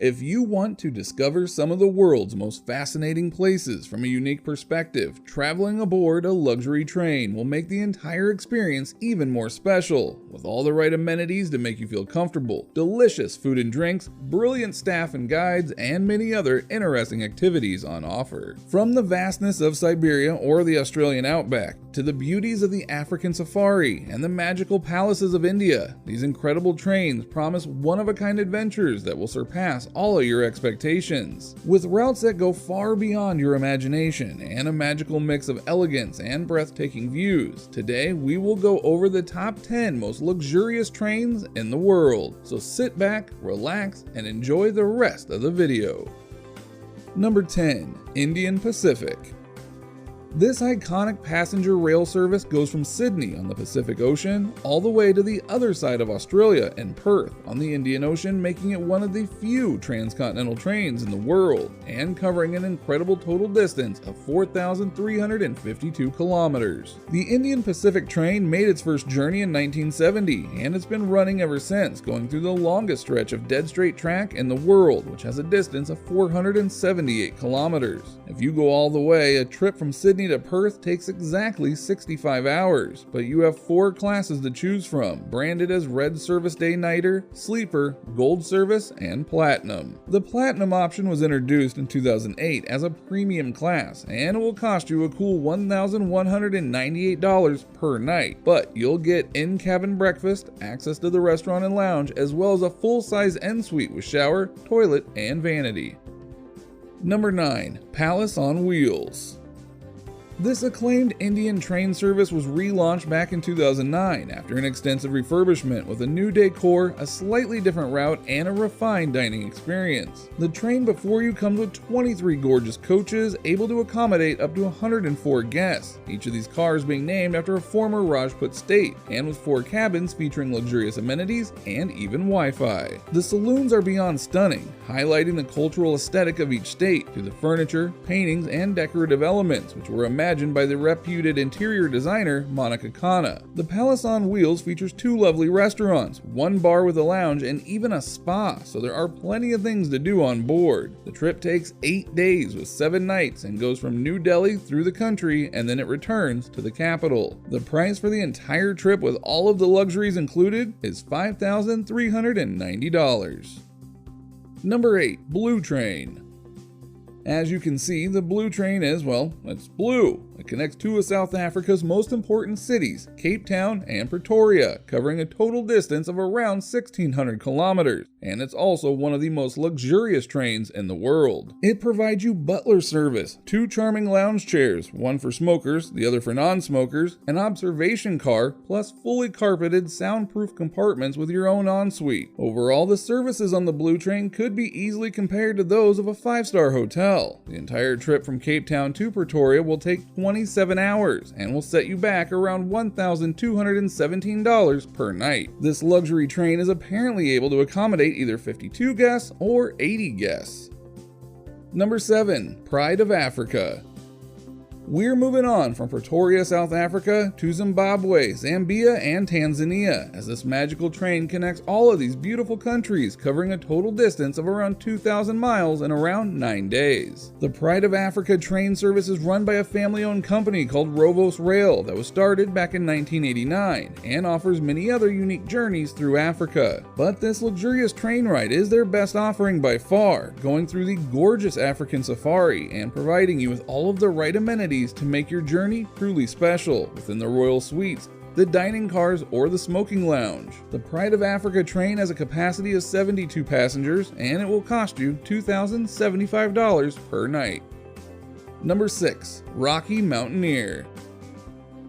If you want to discover some of the world's most fascinating places from a unique perspective, traveling aboard a luxury train will make the entire experience even more special. With all the right amenities to make you feel comfortable, delicious food and drinks, brilliant staff and guides, and many other interesting activities on offer. From the vastness of Siberia or the Australian outback, to the beauties of the African safari and the magical palaces of India, these incredible trains promise one-of-a-kind adventures that will surpass all of your expectations. With routes that go far beyond your imagination and a magical mix of elegance and breathtaking views, today we will go over the top 10 most luxurious trains in the world. So sit back, relax, and enjoy the rest of the video. Number 10. Indian Pacific. This iconic passenger rail service goes from Sydney on the Pacific Ocean all the way to the other side of Australia in Perth on the Indian Ocean, making it one of the few transcontinental trains in the world and covering an incredible total distance of 4,352 kilometers. The Indian Pacific train made its first journey in 1970 and it's been running ever since, going through the longest stretch of dead straight track in the world, which has a distance of 478 kilometers. If you go all the way, a trip from Sydney to Perth takes exactly 65 hours, but you have 4 classes to choose from, branded as Red Service Day Nighter, Sleeper, Gold Service, and Platinum. The Platinum option was introduced in 2008 as a premium class, and it will cost you a cool $1,198 per night, but you'll get in-cabin breakfast, access to the restaurant and lounge, as well as a full-size en-suite with shower, toilet, and vanity. Number 9. Palace on Wheels. This acclaimed Indian train service was relaunched back in 2009 after an extensive refurbishment with a new decor, a slightly different route, and a refined dining experience. The train before you comes with 23 gorgeous coaches able to accommodate up to 104 guests, each of these cars being named after a former Rajput state, and with 4 cabins featuring luxurious amenities and even Wi-Fi. The saloons are beyond stunning, highlighting the cultural aesthetic of each state through the furniture, paintings, and decorative elements which were imagined by the reputed interior designer Monica Khanna. The Palace on Wheels features 2 lovely restaurants, 1 bar with a lounge, and even a spa, so there are plenty of things to do on board. The trip takes 8 days with 7 nights and goes from New Delhi through the country and then it returns to the capital. The price for the entire trip with all of the luxuries included is $5,390. Number 8. Blue Train. As you can see, the Blue Train is, well, it's blue. It connects 2 of South Africa's most important cities, Cape Town and Pretoria, covering a total distance of around 1,600 kilometers, and it's also one of the most luxurious trains in the world. It provides you butler service, 2 charming lounge chairs, one for smokers, the other for non-smokers, an observation car, plus fully carpeted, soundproof compartments with your own ensuite. Overall, the services on the Blue Train could be easily compared to those of a 5-star hotel. The entire trip from Cape Town to Pretoria will take 27 hours and will set you back around $1,217 per night. This luxury train is apparently able to accommodate either 52 guests or 80 guests. Number 7. Pride of Africa. We're moving on from Pretoria, South Africa to Zimbabwe, Zambia, and Tanzania, as this magical train connects all of these beautiful countries, covering a total distance of around 2,000 miles in around 9 days. The Pride of Africa train service is run by a family-owned company called Rovos Rail that was started back in 1989 and offers many other unique journeys through Africa. But this luxurious train ride is their best offering by far, going through the gorgeous African safari and providing you with all of the right amenities to make your journey truly special within the royal suites, the dining cars, or the smoking lounge. The Pride of Africa train has a capacity of 72 passengers and it will cost you $2,075 per night. Number 6. Rocky Mountaineer.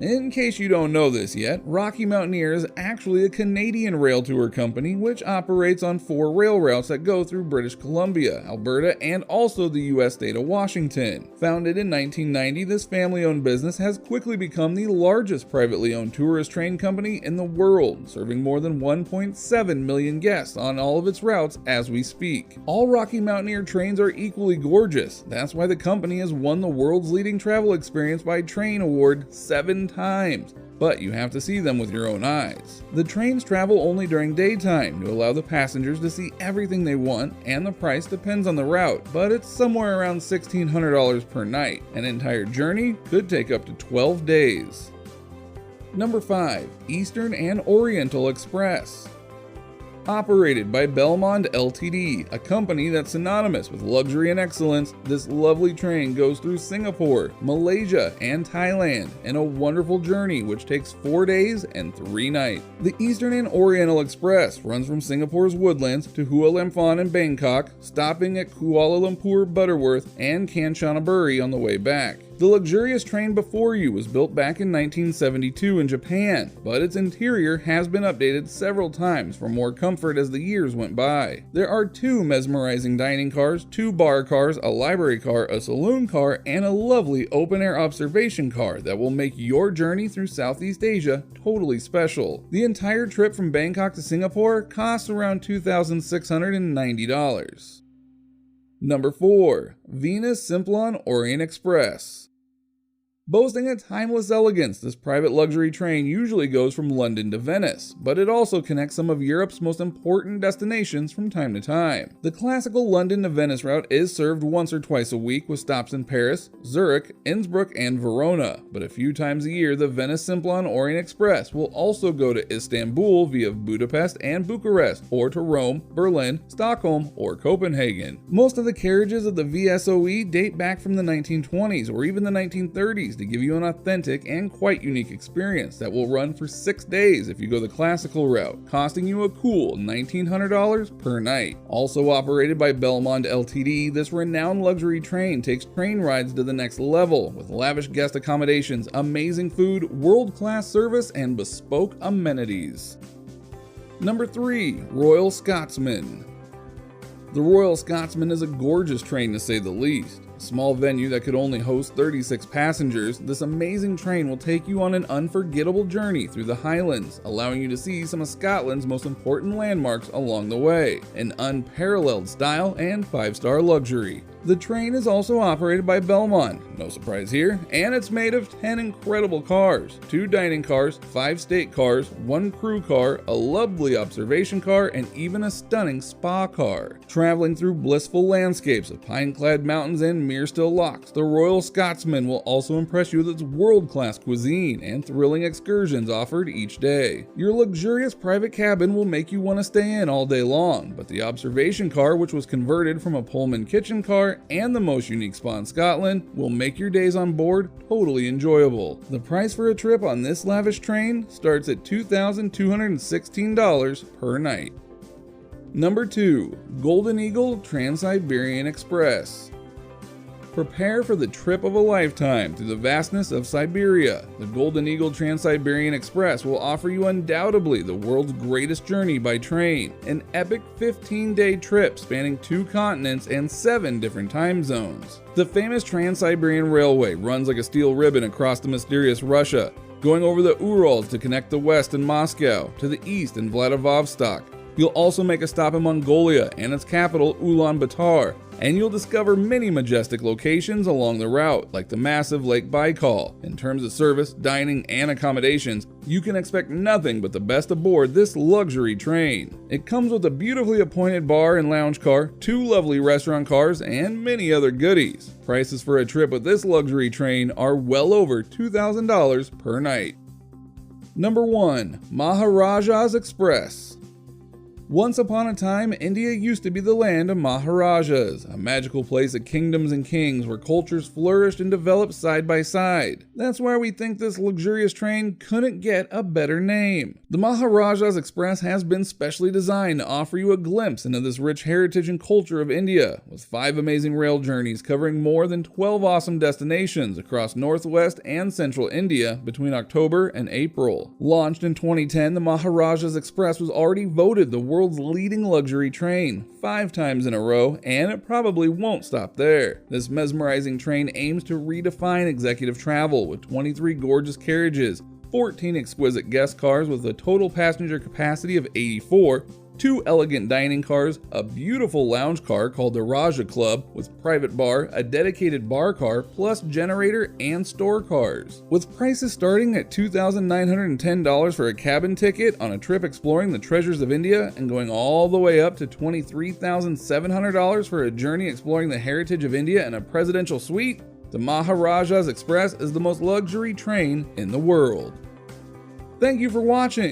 In case you don't know this yet, Rocky Mountaineer is actually a Canadian rail tour company which operates on 4 rail routes that go through British Columbia, Alberta, and also the US state of Washington. Founded in 1990, this family-owned business has quickly become the largest privately owned tourist train company in the world, serving more than 1.7 million guests on all of its routes as we speak. All Rocky Mountaineer trains are equally gorgeous. That's why the company has won the world's leading travel experience by Train Award 7 times. but you have to see them with your own eyes. The trains travel only during daytime to allow the passengers to see everything they want, and the price depends on the route, but it's somewhere around $1,600 per night. An entire journey could take up to 12 days. Number 5. Eastern and Oriental Express. Operated by Belmond Ltd, a company that's synonymous with luxury and excellence, this lovely train goes through Singapore, Malaysia, and Thailand in a wonderful journey which takes 4 days and 3 nights. The Eastern and Oriental Express runs from Singapore's Woodlands to Hua Lamphun in Bangkok, stopping at Kuala Lumpur, Butterworth, and Kanchanaburi on the way back. The luxurious train before you was built back in 1972 in Japan, but its interior has been updated several times for more comfort as the years went by. There are 2 mesmerizing dining cars, 2 bar cars, a library car, a saloon car, and a lovely open-air observation car that will make your journey through Southeast Asia totally special. The entire trip from Bangkok to Singapore costs around $2,690. Number 4. Venus Simplon Orient Express. Boasting a timeless elegance, this private luxury train usually goes from London to Venice, but it also connects some of Europe's most important destinations from time to time. The classical London to Venice route is served once or twice a week with stops in Paris, Zurich, Innsbruck, and Verona, but a few times a year the Venus Simplon Orient Express will also go to Istanbul via Budapest and Bucharest, or to Rome, Berlin, Stockholm, or Copenhagen. Most of the carriages of the VSOE date back from the 1920s or even the 1930s to give you an authentic and quite unique experience that will run for 6 days if you go the classical route, costing you a cool $1,900 per night. Also operated by Belmond Ltd, this renowned luxury train takes train rides to the next level with lavish guest accommodations, amazing food, world-class service, and bespoke amenities. Number 3. Royal Scotsman. The Royal Scotsman is a gorgeous train to say the least. A small venue that could only host 36 passengers, this amazing train will take you on an unforgettable journey through the Highlands, allowing you to see some of Scotland's most important landmarks along the way, in unparalleled style and 5-star luxury. The train is also operated by Belmond, no surprise here, and it's made of 10 incredible cars, 2 dining cars, 5 state cars, 1 crew car, a lovely observation car, and even a stunning spa car. Traveling through blissful landscapes of pine-clad mountains and Mearstill Lochs, the Royal Scotsman will also impress you with its world-class cuisine and thrilling excursions offered each day. Your luxurious private cabin will make you want to stay in all day long, but the observation car, which was converted from a Pullman kitchen car and the most unique spa in Scotland, will make your days on board totally enjoyable. The price for a trip on this lavish train starts at $2,216 per night. Number 2. Golden Eagle Trans-Siberian Express. Prepare for the trip of a lifetime through the vastness of Siberia. The Golden Eagle Trans-Siberian Express will offer you undoubtedly the world's greatest journey by train, an epic 15-day trip spanning 2 continents and 7 different time zones. The famous Trans-Siberian Railway runs like a steel ribbon across the mysterious Russia, going over the Urals to connect the west in Moscow, to the east in Vladivostok. You'll also make a stop in Mongolia and its capital Ulaanbaatar, and you'll discover many majestic locations along the route, like the massive Lake Baikal. In terms of service, dining, and accommodations, you can expect nothing but the best aboard this luxury train. It comes with a beautifully appointed bar and lounge car, 2 lovely restaurant cars, and many other goodies. Prices for a trip with this luxury train are well over $2,000 per night. Number 1. Maharajas Express. Once upon a time, India used to be the land of Maharajas, a magical place of kingdoms and kings where cultures flourished and developed side by side. That's why we think this luxurious train couldn't get a better name. The Maharajas Express has been specially designed to offer you a glimpse into this rich heritage and culture of India, with 5 amazing rail journeys covering more than 12 awesome destinations across northwest and central India between October and April. Launched in 2010, the Maharajas Express was already voted the world's leading luxury train 5 times in a row, and it probably won't stop there. This mesmerizing train aims to redefine executive travel with 23 gorgeous carriages, 14 exquisite guest cars with a total passenger capacity of 84, 2 elegant dining cars, a beautiful lounge car called the Raja Club with private bar, a dedicated bar car, plus generator and store cars. With prices starting at $2,910 for a cabin ticket on a trip exploring the treasures of India and going all the way up to $23,700 for a journey exploring the heritage of India in a presidential suite, the Maharajas Express is the most luxury train in the world. Thank you for watching.